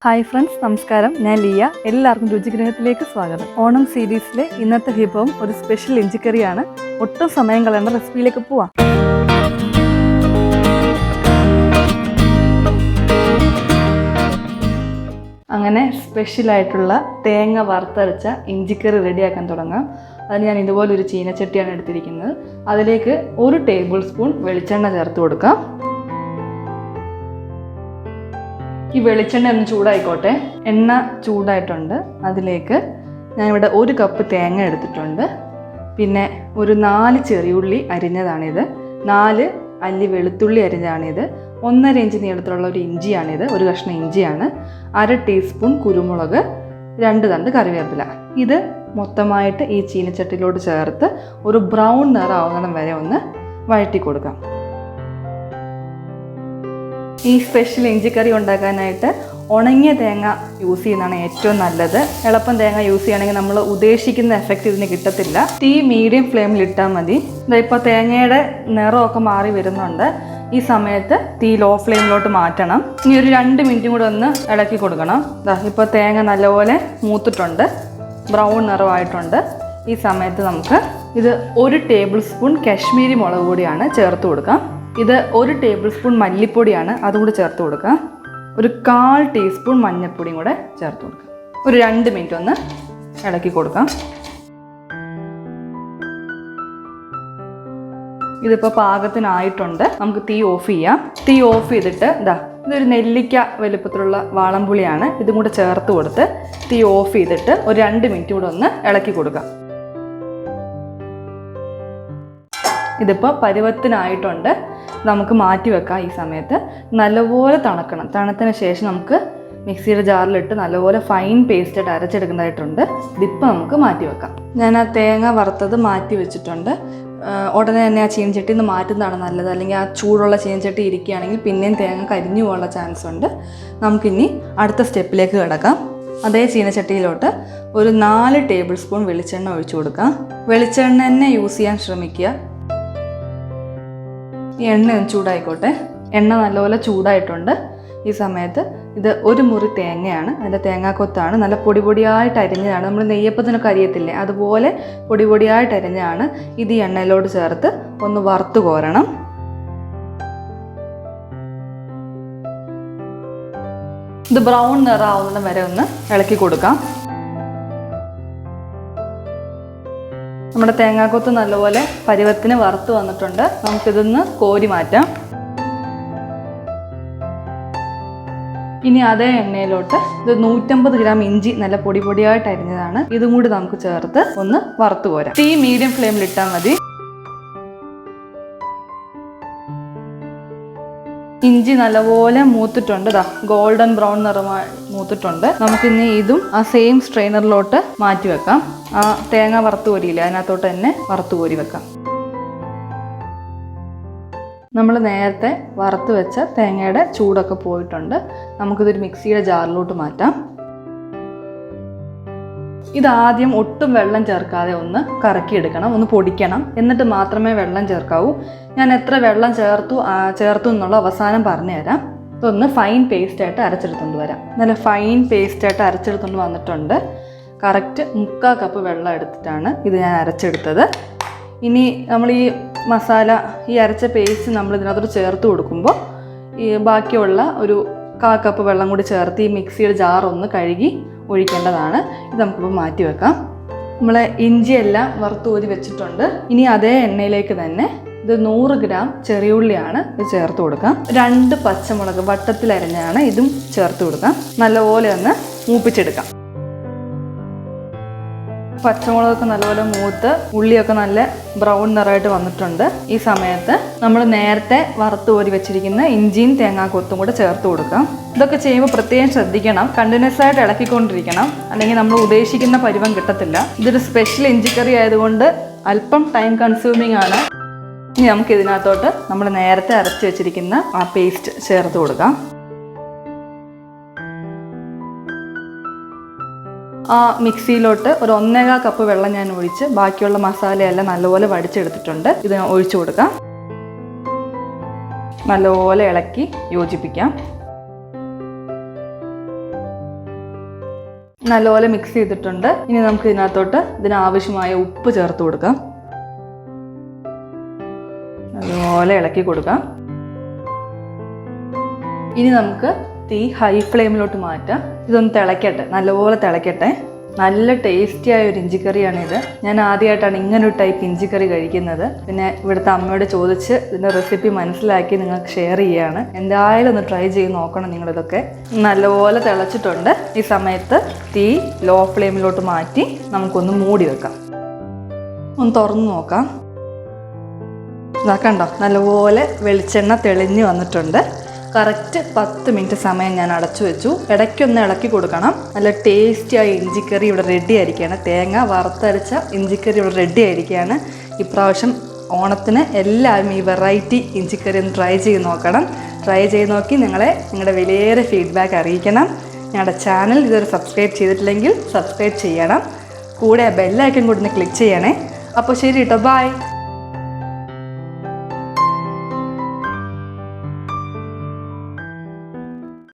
Hi friends, നമസ്കാരം. ഞാൻ ലിയ. എല്ലാവർക്കും രുചിഗ്രഹത്തിലേക്ക് സ്വാഗതം. ഓണം സീരീസിലെ ഇന്നത്തെ വിഭവം ഒരു സ്പെഷ്യൽ ഇഞ്ചിക്കറിയാണ്. ഒട്ടും സമയം കളയേണ്ട റെസിപ്പിയിലേക്ക് പോവാം. അങ്ങനെ സ്പെഷ്യലായിട്ടുള്ള തേങ്ങ വറുത്തരച്ച ഇഞ്ചിക്കറി റെഡിയാക്കാൻ തുടങ്ങാം. അതിന് ഞാൻ ഇതുപോലൊരു ചീനച്ചട്ടിയാണ് എടുത്തിരിക്കുന്നത്. അതിലേക്ക് 1 ടേബിൾ സ്പൂൺ വെളിച്ചെണ്ണ ചേർത്ത് കൊടുക്കാം. ഈ വെളിച്ചെണ്ണ ഒന്ന് ചൂടായിക്കോട്ടെ. എണ്ണ ചൂടായിട്ടുണ്ട്. അതിലേക്ക് ഞാനിവിടെ 1 കപ്പ് തേങ്ങ എടുത്തിട്ടുണ്ട്. പിന്നെ ഒരു 4 ചെറിയുള്ളി അരിഞ്ഞതാണിത്, 4 അല്ലി വെളുത്തുള്ളി അരിഞ്ഞതാണിത്, 1.5 ഇഞ്ച് നീളത്തിലുള്ള ഒരു ഇഞ്ചിയാണിത്, 1 കഷ്ണം ഇഞ്ചിയാണ്, 1/2 ടീസ്പൂൺ കുരുമുളക്, 2 തണ്ട് കറിവേപ്പില. ഇത് മൊത്തമായിട്ട് ഈ ചീനച്ചട്ടിയിലോട്ട് ചേർത്ത് ഒരു ബ്രൗൺ നിറമാവുന്നിടം വരെ ഒന്ന് വഴറ്റി കൊടുക്കാം. ഈ സ്പെഷ്യൽ ഇഞ്ചിക്കറി ഉണ്ടാക്കാനായിട്ട് ഉണങ്ങിയ തേങ്ങ യൂസ് ചെയ്യുന്നതാണ് ഏറ്റവും നല്ലത്. എളുപ്പം തേങ്ങ യൂസ് ചെയ്യുകയാണെങ്കിൽ നമ്മൾ ഉദ്ദേശിക്കുന്ന എഫക്റ്റ് ഇതിന് കിട്ടത്തില്ല. തീ മീഡിയം ഫ്ലെയിമിൽ ഇട്ടാൽ മതി. ഇപ്പോൾ തേങ്ങയുടെ നിറമൊക്കെ മാറി വരുന്നുണ്ട്. ഈ സമയത്ത് തീ ലോ ഫ്ലെയിമിലോട്ട് മാറ്റണം. ഇനി ഒരു 2 മിനിറ്റും കൂടെ ഒന്ന് ഇളക്കി കൊടുക്കണം. ഇപ്പോൾ തേങ്ങ നല്ലപോലെ മൂത്തിട്ടുണ്ട്, ബ്രൗൺ നിറമായിട്ടുണ്ട്. ഈ സമയത്ത് നമുക്ക് ഇത് 1 ടേബിൾ സ്പൂൺ കാശ്മീരി മുളക് പൊടിയാണ് ചേർത്ത് കൊടുക്കാം. ഇത് 1 ടേബിൾ സ്പൂൺ മല്ലിപ്പൊടിയാണ്, അതും കൂടി ചേർത്ത് കൊടുക്കാം. ഒരു 1/4 ടീസ്പൂൺ മഞ്ഞൾപ്പൊടിയും കൂടെ ചേർത്ത് കൊടുക്കാം. ഒരു 2 മിനിറ്റ് ഒന്ന് ഇളക്കി കൊടുക്കാം. ഇതിപ്പോൾ പാകത്തിനായിട്ടുണ്ട്. നമുക്ക് തീ ഓഫ് ചെയ്യാം. തീ ഓഫ് ചെയ്തിട്ട് ഇതൊരു നെല്ലിക്ക വലുപ്പത്തിലുള്ള വാളംപുളിയാണ്, ഇതും കൂടെ ചേർത്ത് കൊടുത്ത് തീ ഓഫ് ചെയ്തിട്ട് ഒരു 2 മിനിറ്റ് കൂടെ ഒന്ന് ഇളക്കി കൊടുക്കാം. ഇതിപ്പോൾ പരുവത്തിനായിട്ടുണ്ട്. നമുക്ക് മാറ്റി വെക്കാം. ഈ സമയത്ത് നല്ലപോലെ തണുക്കണം. തണുത്തതിന് ശേഷം നമുക്ക് മിക്സിയുടെ ജാറിലിട്ട് നല്ലപോലെ ഫൈൻ പേസ്റ്റായിട്ട് അരച്ചെടുക്കേണ്ടതായിട്ടുണ്ട്. ഇതിപ്പോൾ നമുക്ക് മാറ്റി വെക്കാം. ഞാൻ ആ തേങ്ങ വറുത്തത് മാറ്റി വെച്ചിട്ടുണ്ട്. ഉടനെ തന്നെ ആ ചീനച്ചട്ടിയിൽ നിന്ന് മാറ്റുന്നതാണ് നല്ലത്. അല്ലെങ്കിൽ ആ ചൂടുള്ള ചീനച്ചട്ടി ഇരിക്കുകയാണെങ്കിൽ പിന്നെയും തേങ്ങ കരിഞ്ഞു പോകാനുള്ള ചാൻസ് ഉണ്ട്. നമുക്കിനി അടുത്ത സ്റ്റെപ്പിലേക്ക് കിടക്കാം. അതേ ചീനച്ചട്ടിയിലോട്ട് ഒരു 4 ടേബിൾ സ്പൂൺ വെളിച്ചെണ്ണ ഒഴിച്ചു കൊടുക്കാം. വെളിച്ചെണ്ണ തന്നെ യൂസ് ചെയ്യാൻ ശ്രമിക്കുക. ഈ എണ്ണ ഒന്ന് ചൂടായിക്കോട്ടെ. എണ്ണ നല്ലപോലെ ചൂടായിട്ടുണ്ട്. ഈ സമയത്ത് ഇത് 1 മുറി തേങ്ങയാണ്, അതിൻ്റെ തേങ്ങാക്കൊത്താണ്. നല്ല പൊടി പൊടിയായിട്ട് അരിഞ്ഞതാണ്. നമ്മൾ നെയ്യപ്പത്തിനൊക്കെ അരിയത്തില്ലേ, അതുപോലെ പൊടി പൊടിയായിട്ട് അരിഞ്ഞതാണ്. ഇത് ഈ എണ്ണയിലോട്ട് ചേർത്ത് ഒന്ന് വറുത്ത് കോരണം. ഇത് ബ്രൗൺ നിറമാവുന്ന വരെ ഒന്ന് ഇളക്കി കൊടുക്കാം. നമ്മുടെ തേങ്ങാക്കൊത്ത് നല്ലപോലെ പരുവത്തിന് വറുത്ത് വന്നിട്ടുണ്ട്. നമുക്കിതൊന്ന് കോരി മാറ്റാം. ഇനി അതേ എണ്ണയിലോട്ട് ഇത് 150 ഗ്രാം ഇഞ്ചി നല്ല പൊടി പൊടിയായിട്ട് അരിഞ്ഞതാണ്, ഇതും കൂടി നമുക്ക് ചേർത്ത് ഒന്ന് വറുത്ത് കോരാം. തീ മീഡിയം ഫ്ലെയിമിൽ ഇട്ടാൽ മതി. ഇഞ്ചി നല്ലപോലെ മൂത്തിട്ടുണ്ട്. ഗോൾഡൻ ബ്രൗൺ നിറമായി മൂത്തിട്ടുണ്ട്. നമുക്കിനി ഇതും ആ സെയിം സ്ട്രെയിനറിലോട്ട് മാറ്റി വെക്കാം. ആ തേങ്ങ വറുത്ത് കോരിയില്ല, അതിനകത്തോട്ട് തന്നെ വറുത്ത് കോരി വെക്കാം. നമ്മൾ നേരത്തെ വറുത്ത് വെച്ച തേങ്ങയുടെ ചൂടൊക്കെ പോയിട്ടുണ്ട്. നമുക്കിതൊരു മിക്സിയുടെ ജാറിലോട്ട് മാറ്റാം. ഇതാദ്യം ഒട്ടും വെള്ളം ചേർക്കാതെ ഒന്ന് കറക്കിയെടുക്കണം, ഒന്ന് പൊടിക്കണം. എന്നിട്ട് മാത്രമേ വെള്ളം ചേർക്കാവൂ. ഞാൻ എത്ര വെള്ളം ചേർത്തു എന്നുള്ള അവസാനം പറഞ്ഞുതരാം. ഇതൊന്ന് ഫൈൻ പേസ്റ്റായിട്ട് അരച്ചെടുത്തുകൊണ്ട് വരാം. നല്ല ഫൈൻ പേസ്റ്റായിട്ട് അരച്ചെടുത്തുകൊണ്ട് വന്നിട്ടുണ്ട്. കറക്റ്റ് 3/4 കപ്പ് വെള്ളം എടുത്തിട്ടാണ് ഇത് ഞാൻ അരച്ചെടുത്തത്. ഇനി നമ്മൾ ഈ മസാല, ഈ അരച്ച പേസ്റ്റ് നമ്മൾ ഇതിനകത്തോട്ട് ചേർത്ത് കൊടുക്കുമ്പോൾ ഈ ബാക്കിയുള്ള ഒരു 1/4 കപ്പ് വെള്ളം കൂടി ചേർത്ത് ഈ മിക്സിയുടെ ജാർ ഒന്ന് കഴുകി ഒഴിക്കേണ്ടതാണ്. ഇത് നമുക്കിപ്പോൾ മാറ്റി വെക്കാം. നമ്മൾ ഇഞ്ചിയെല്ലാം വറുത്ത് ഊരി വെച്ചിട്ടുണ്ട്. ഇനി അതേ എണ്ണയിലേക്ക് തന്നെ ഇത് 100 ഗ്രാം ചെറിയുള്ളിയാണ്, ഇത് ചേർത്ത് കൊടുക്കാം. 2 പച്ചമുളക് വട്ടത്തിൽ അരിഞ്ഞാണ്, ഇതും ചേർത്ത് കൊടുക്കാം. നല്ലപോലെ ഒന്ന് മൂപ്പിച്ചെടുക്കാം. പച്ചമുളകൊക്കെ നല്ലപോലെ മൂത്ത് ഉള്ളിയൊക്കെ നല്ല ബ്രൗൺ നിറമായിട്ട് വന്നിട്ടുണ്ട്. ഈ സമയത്ത് നമ്മൾ നേരത്തെ വറുത്ത് കോരി വെച്ചിരിക്കുന്ന ഇഞ്ചിയും തേങ്ങാക്കൊത്തും കൂടെ ചേർത്ത് കൊടുക്കാം. ഇതൊക്കെ ചെയ്യുമ്പോൾ പ്രത്യേകം ശ്രദ്ധിക്കണം, കണ്ടിന്യൂസ് ആയിട്ട് ഇളക്കിക്കൊണ്ടിരിക്കണം, അല്ലെങ്കിൽ നമ്മൾ ഉദ്ദേശിക്കുന്ന പരുവം കിട്ടത്തില്ല. ഇതൊരു സ്പെഷ്യൽ ഇഞ്ചിക്കറി ആയതുകൊണ്ട് അല്പം ടൈം കൺസ്യൂമിങ് ആണ്. ഇനി നമുക്ക് ഇതിനകത്തോട്ട് നമ്മൾ നേരത്തെ അരച്ച് വെച്ചിരിക്കുന്ന ആ പേസ്റ്റ് ചേർത്ത് കൊടുക്കാം. ആ മിക്സിയിലോട്ട് ഒരു 1.25 കപ്പ് വെള്ളം ഞാൻ ഒഴിച്ച് ബാക്കിയുള്ള മസാലയെല്ലാം നല്ലപോലെ വടിച്ചെടുത്തിട്ടുണ്ട്. ഇത് ഒഴിച്ചു കൊടുക്കാം. നല്ലപോലെ ഇളക്കി യോജിപ്പിക്കാം. നല്ലപോലെ മിക്സ് ചെയ്തിട്ടുണ്ട്. ഇനി നമുക്ക് ഇതിനകത്തോട്ട് ഇതിനാവശ്യമായ ഉപ്പ് ചേർത്ത് കൊടുക്കാം. നല്ലപോലെ ഇളക്കി കൊടുക്കാം. ഇനി നമുക്ക് തീ ഹൈ ഫ്ലെയിമിലോട്ട് മാറ്റാം. ഇതൊന്ന് തിളയ്ക്കട്ടെ, നല്ലപോലെ തിളയ്ക്കട്ടെ. നല്ല ടേസ്റ്റിയായ ഒരു ഇഞ്ചിക്കറിയാണിത്. ഞാൻ ആദ്യമായിട്ടാണ് ഇങ്ങനൊരു ടൈപ്പ് ഇഞ്ചിക്കറി കഴിക്കുന്നത്. പിന്നെ ഇവിടുത്തെ അമ്മയോട് ചോദിച്ച് ഇതിൻ്റെ റെസിപ്പി മനസ്സിലാക്കി നിങ്ങൾക്ക് ഷെയർ ചെയ്യുകയാണ്. എന്തായാലും ഒന്ന് ട്രൈ ചെയ്ത് നോക്കണം നിങ്ങളിതൊക്കെ. നല്ലപോലെ തിളച്ചിട്ടുണ്ട്. ഈ സമയത്ത് തീ ലോ ഫ്ലെയിമിലോട്ട് മാറ്റി നമുക്കൊന്ന് മൂടി വെക്കാം. ഒന്ന് തുറന്ന് നോക്കാം. കണ്ടോ, നല്ലപോലെ വെളിച്ചെണ്ണ തെളിഞ്ഞ് വന്നിട്ടുണ്ട്. കറക്റ്റ് 10 മിനിറ്റ് സമയം ഞാൻ അടച്ചു വെച്ചു. ഇടയ്ക്കൊന്ന് ഇളക്കി കൊടുക്കണം. നല്ല ടേസ്റ്റിയായ ഇഞ്ചിക്കറി ഇവിടെ റെഡി ആയിരിക്കുകയാണ്. തേങ്ങ വറുത്തരച്ച ഇഞ്ചിക്കറി ഇവിടെ റെഡി ആയിരിക്കുകയാണ്. ഇപ്രാവശ്യം ഓണത്തിന് എല്ലാവരും ഈ വെറൈറ്റി ഇഞ്ചിക്കറി ഒന്ന് ട്രൈ ചെയ്ത് നോക്കണം. ട്രൈ ചെയ്ത് നോക്കി നിങ്ങളുടെ വിലയേറെ ഫീഡ്ബാക്ക് അറിയിക്കണം. ഞങ്ങളുടെ ചാനൽ ഇതുവരെ സബ്സ്ക്രൈബ് ചെയ്തിട്ടില്ലെങ്കിൽ സബ്സ്ക്രൈബ് ചെയ്യണം. കൂടെ ബെല്ലൈക്കൺ കൂടി ഒന്ന് ക്ലിക്ക് ചെയ്യണേ. അപ്പോൾ ശരി കേട്ടോ, ബൈ.